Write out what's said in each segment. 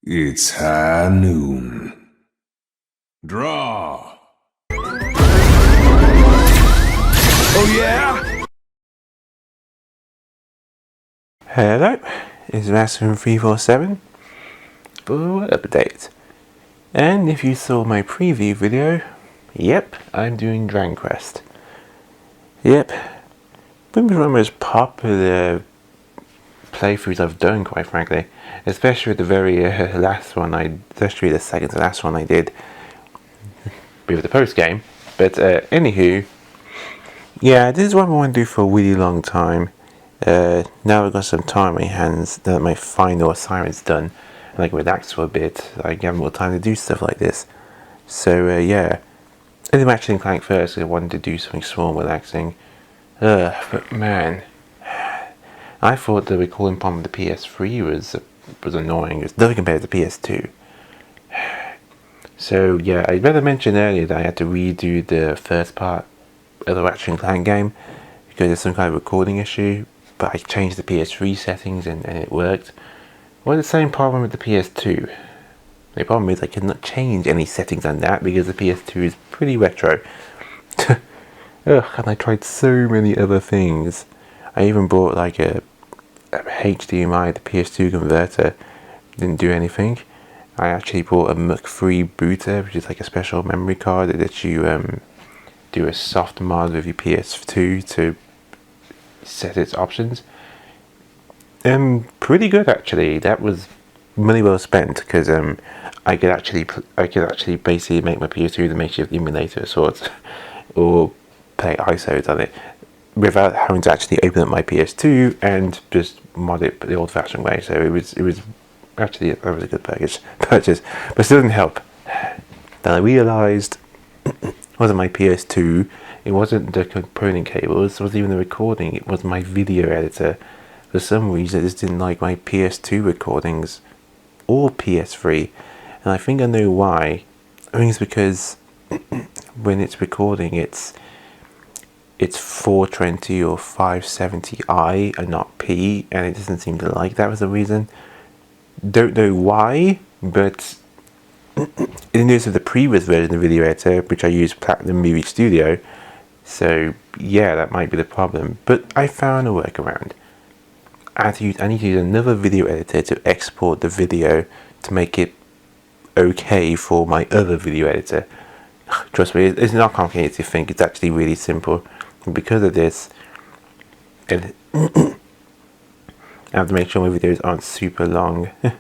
It's high noon. Draw. Oh yeah? Hello, it's Master347 for update. And if you saw my preview video, yep, I'm doing Dragon Quest. Yep, one of the most popular playthroughs I've done, quite frankly. Especially the very last one especially the second to last one I did with the post game. But anywho, yeah, this is what I want to do for a really long time. Now I've got some time on my hands, now that my final assignment's done, and I can relax for a bit, I can have more time to do stuff like this. So yeah, I did Ratchet & Clank first because I wanted to do something small and relaxing. But man, I thought the recording problem with the PS3 was annoying. It's nothing compared to the PS2. So yeah, I better mention earlier that I had to redo the first part of the Ratchet & Clank game because there's some kind of recording issue, but I changed the PS3 settings and it worked. Well, the same problem with the PS2. The problem is I cannot change any settings on that because the PS2 is pretty retro. Ugh, and I tried so many other things. I even bought like a HDMI, the PS2 converter, didn't do anything. I actually bought a Mach3 booter, which is like a special memory card that lets you do a soft mod with your PS2 to set its options. Pretty good actually. That was money well spent because I could actually basically make my PS2 the makeshift emulator of sorts, or play ISOs on it without having to actually open up my PS2 and just mod it the old-fashioned way. So it was actually, that was a good purchase, but still didn't help. Then I realised it wasn't my PS2, it wasn't the component cables, it wasn't even the recording, it was my video editor. For some reason I just didn't like my PS2 recordings or PS3, and I think I know why. I think it's because when it's recording it's 420 or 570i and not P, and it doesn't seem to like that was the reason. Don't know why, but in use of the previous version of the video editor, which I used Platinum Movie Studio, so yeah, that might be the problem. But I found a workaround. I need to use another video editor to export the video to make it okay for my other video editor. Trust me, it's not complicated to think, it's actually really simple. And because of this, I have to make sure my videos aren't super long. I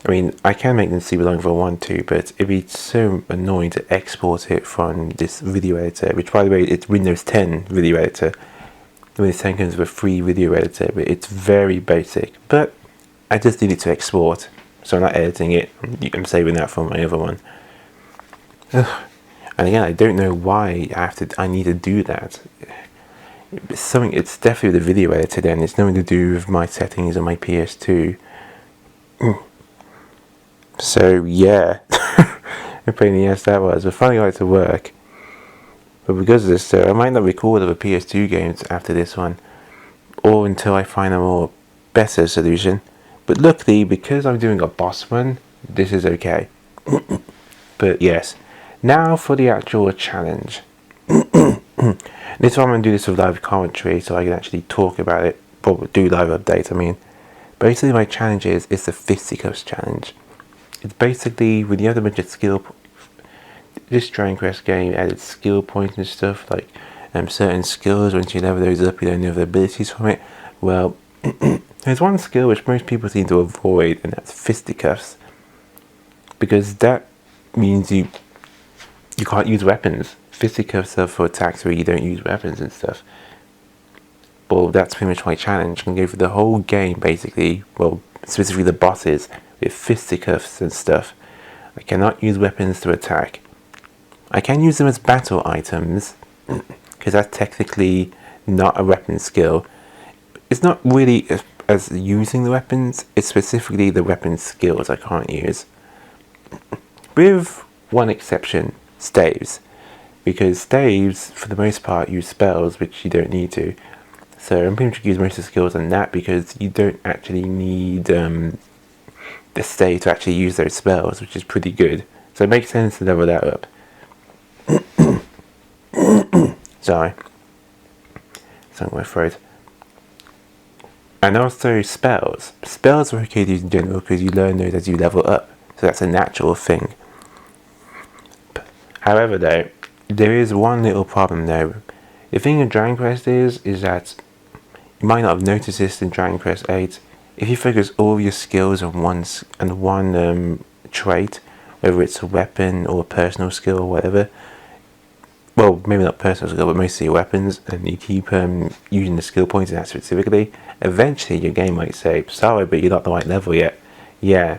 mean, I can make them super long if I want to, but it'd be so annoying to export it from this video editor, which by the way, it's Windows 10 video editor. Windows 10 comes with a free video editor, but it's very basic. But I just need it to export, so I'm not editing it. I'm saving that for my other one. And again, I don't know why I need to do that. It's definitely the video editor then. It's nothing to do with my settings on my PS2. So yeah, a pain in the ass that was. But finally got it to work. But because of this, I might not record other PS2 games after this one, or until I find a more better solution. But luckily, because I'm doing a boss run, this is okay. But yes, now for the actual challenge. This time I'm going to do this with live commentary so I can actually talk about it, probably do live updates, I mean. Basically my challenge is the fisticuffs challenge. It's basically, when you have a bunch of skill, this Dragon Quest game added skill points and stuff, like certain skills, once you level those up you don't know the abilities from it. Well, there's one skill which most people seem to avoid, and that's fisticuffs. Because that means you can't use weapons. Fisticuffs are for attacks where you don't use weapons and stuff. Well, that's pretty much my challenge. I'm going to go through the whole game basically, well, specifically the bosses, with fisticuffs and stuff. I cannot use weapons to attack. I can use them as battle items, because that's technically not a weapon skill. It's not really as using the weapons, it's specifically the weapon skills I can't use. With one exception, staves. Because staves, for the most part, use spells, which you don't need to. So I'm pretty much use most of the skills on that because you don't actually need the state to actually use those spells, which is pretty good. So it makes sense to level that up. Sorry. Something in my throat. And also spells. Spells are okay to use in general because you learn those as you level up. So that's a natural thing. However though, there is one little problem though. The thing in Dragon Quest is that you might not have noticed this in Dragon Quest 8. If you focus all of your skills on one trait, whether it's a weapon or a personal skill or whatever, well, maybe not personal skill, but mostly your weapons, and you keep using the skill points in that specifically, eventually your game might say, sorry, but you're not the right level yet. Yeah,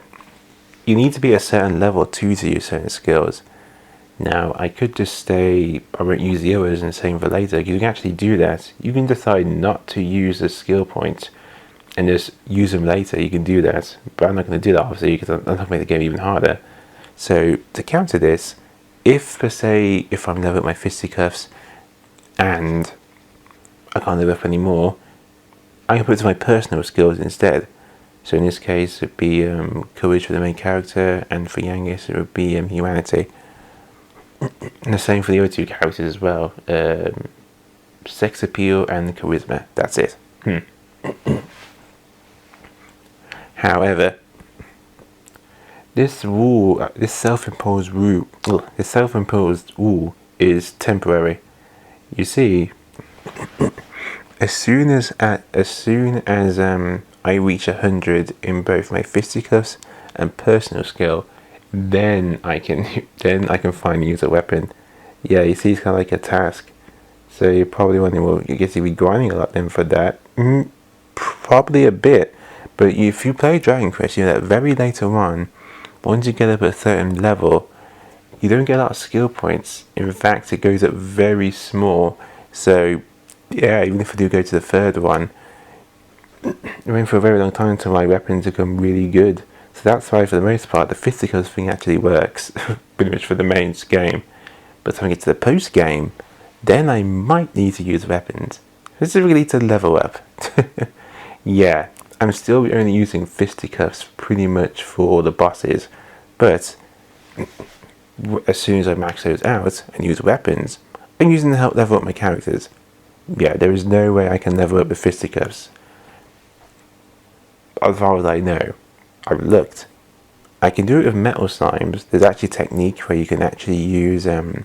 you need to be a certain level to use certain skills. Now, I could just say, I won't use the others and save for later. You can actually do that. You can decide not to use the skill points and just use them later. You can do that, but I'm not going to do that obviously because I'm not going to make the game even harder. So, to counter this, if I'm level up my fisticuffs and I can't level up anymore, I can put it to my personal skills instead. So in this case, it'd be courage for the main character, and for Yangus, it would be humanity. And the same for the other two characters as well. Sex appeal and charisma. That's it. However, this self-imposed rule is temporary. You see, as soon as I reach 100 in both my fisticuffs and personal skill, then I can finally use a weapon. Yeah, you see, it's kind of like a task. So you're probably wondering, well, you guess you'd be grinding a lot then for that. Probably a bit, but if you play Dragon Quest, you know that very later on, once you get up at a certain level, you don't get a lot of skill points. In fact, it goes up very small. So yeah, even if I do go to the third one, I mean, for a very long time until my weapons become really good. So that's why, for the most part, the fisticuffs thing actually works, pretty much for the main game. But when I get to the post game, then I might need to use weapons, specifically to level up. Yeah, I'm still only using fisticuffs pretty much for all the bosses, but as soon as I max those out and use weapons, I'm using them to help level up my characters. Yeah, there is no way I can level up with fisticuffs. As far as I know, I've looked. I can do it with metal slimes. There's actually a technique where you can actually use a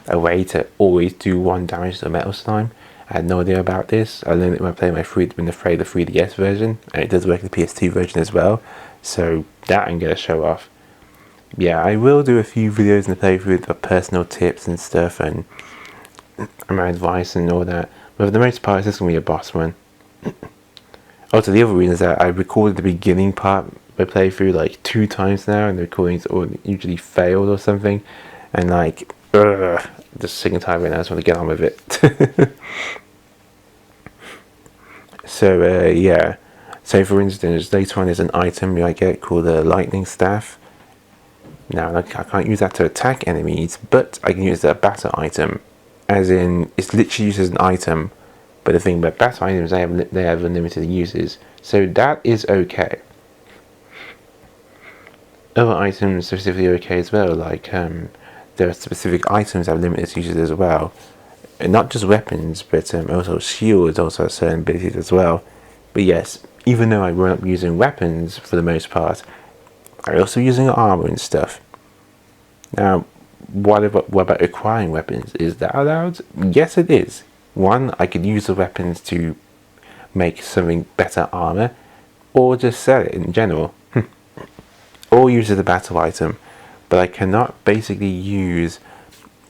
way to always do 1 damage to a metal slime. I had no idea about this. I learned it when I played the 3DS version, and it does work in the PS2 version as well. So that I'm going to show off. Yeah, I will do a few videos in the playthrough of personal tips and stuff and my advice and all that. But for the most part, it's just going to be a boss one. Also, the other reason is that I recorded the beginning part of my playthrough like 2 times now, and the recordings usually failed or something. And like, just sick and tired right now. I just want to get on with it. So yeah. So for instance, later on there's an item you might get called a lightning staff. Now I can't use that to attack enemies, but I can use that battle item. As in, it's literally used as an item. But the thing about battle items, they have unlimited uses, so that is okay. Other items specifically okay as well, like there are specific items that have limited uses as well, and not just weapons, but also shields also have certain abilities as well. But yes, even though I run up using weapons for the most part, I'm also using armor and stuff. Now, what about acquiring weapons? Is that allowed? Yes, it is. One, I could use the weapons to make something better armor, or just sell it in general, or use it as a battle item. But I cannot basically use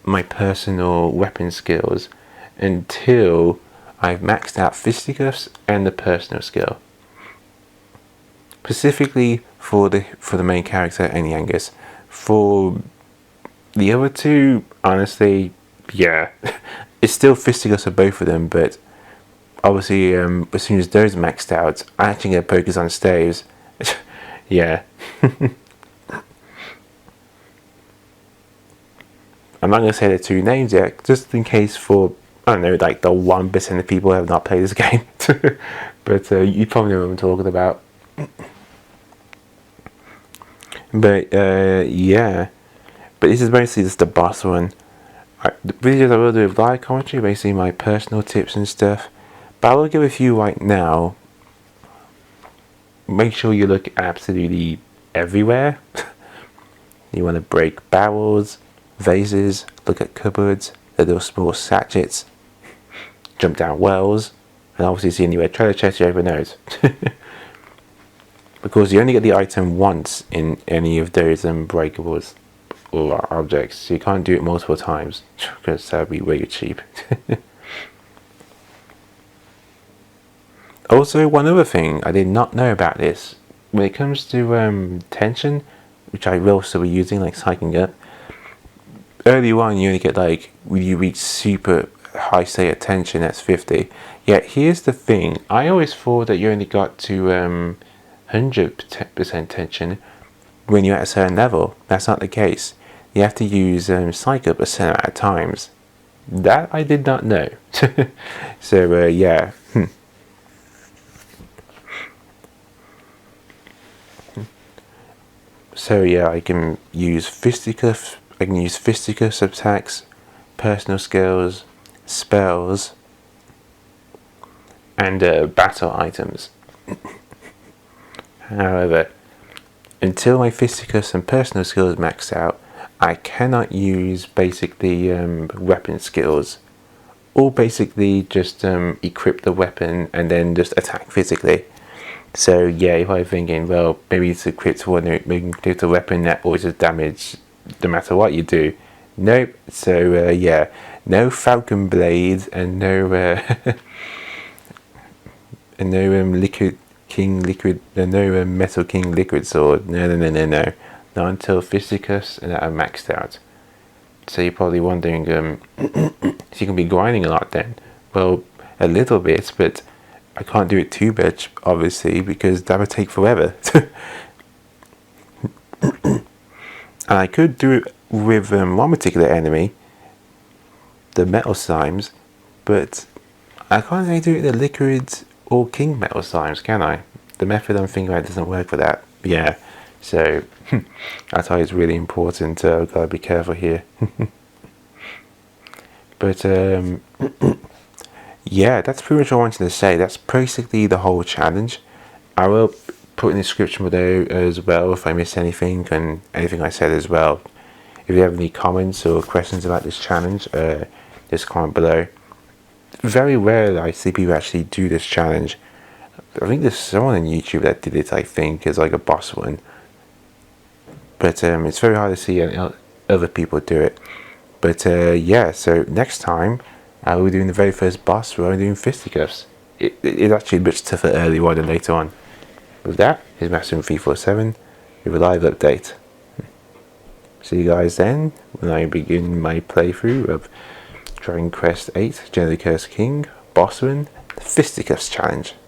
my personal weapon skills until I've maxed out fisticuffs and the personal skill. Specifically for the main character and Yangus. For the other two, honestly, yeah. It's still fisticuffs for both of them, but obviously as soon as those maxed out, I actually get focus on staves. Yeah. I'm not going to say the 2 names yet, just in case for, I don't know, like the 1% of people who have not played this game. But you probably know what I'm talking about. But yeah, but this is basically just the boss one. The videos I will do with live commentary, basically my personal tips and stuff. But I will give a few right now. Make sure you look absolutely everywhere. You want to break barrels, vases, look at cupboards, little small sachets, jump down wells, and obviously see anywhere treasure chest you ever knows. Because you only get the item once in any of those unbreakables or objects, so you can't do it multiple times because that would be way cheap. Also, one other thing I did not know about this, when it comes to tension, which I will still be using, like psyching up, early on you only get like, when you reach super high state of tension, that's 50. Yet here's the thing, I always thought that you only got to 100% tension when you're at a certain level. That's not the case. You have to use psych up a certain amount of times. That I did not know. So yeah. So yeah, I can use fisticuffs. I can use fisticuffs attacks, personal skills, spells, and battle items. However, until my fisticuffs and personal skills max out, I cannot use basically weapon skills, or basically just equip the weapon and then just attack physically. So yeah, if I'm thinking, well, maybe it's equipped to maybe the weapon that always does damage no matter what you do. Nope. So yeah, no falcon blades and no and no liquid king liquid, no metal king liquid sword. No. Not until fisticuffs and that are maxed out. So you're probably wondering, so you can be grinding a lot then. Well, a little bit, but I can't do it too much, obviously, because that would take forever. And I could do it with one particular enemy, the metal slimes, but I can't really do it with the liquids or king metal slimes, can I? The method I'm thinking about doesn't work for that. Yeah, so that's why it's really important. I've got to be careful here. But yeah, that's pretty much what I wanted to say. That's basically the whole challenge. I will put in the description below as well if I miss anything and anything I said as well. If you have any comments or questions about this challenge, just comment below. Very rarely I see people actually do this challenge. I think there's someone on YouTube that did it, I think, as like a boss one. But it's very hard to see other people do it. But yeah, so next time we're doing the very first boss, we're only doing fisticuffs. It's actually a bit tougher early on than later on. With that, here's Master347 with a live update. See you guys then when I begin my playthrough of Dragon Quest VIII, Generally Cursed King, Boss Run, the Fisticuffs challenge.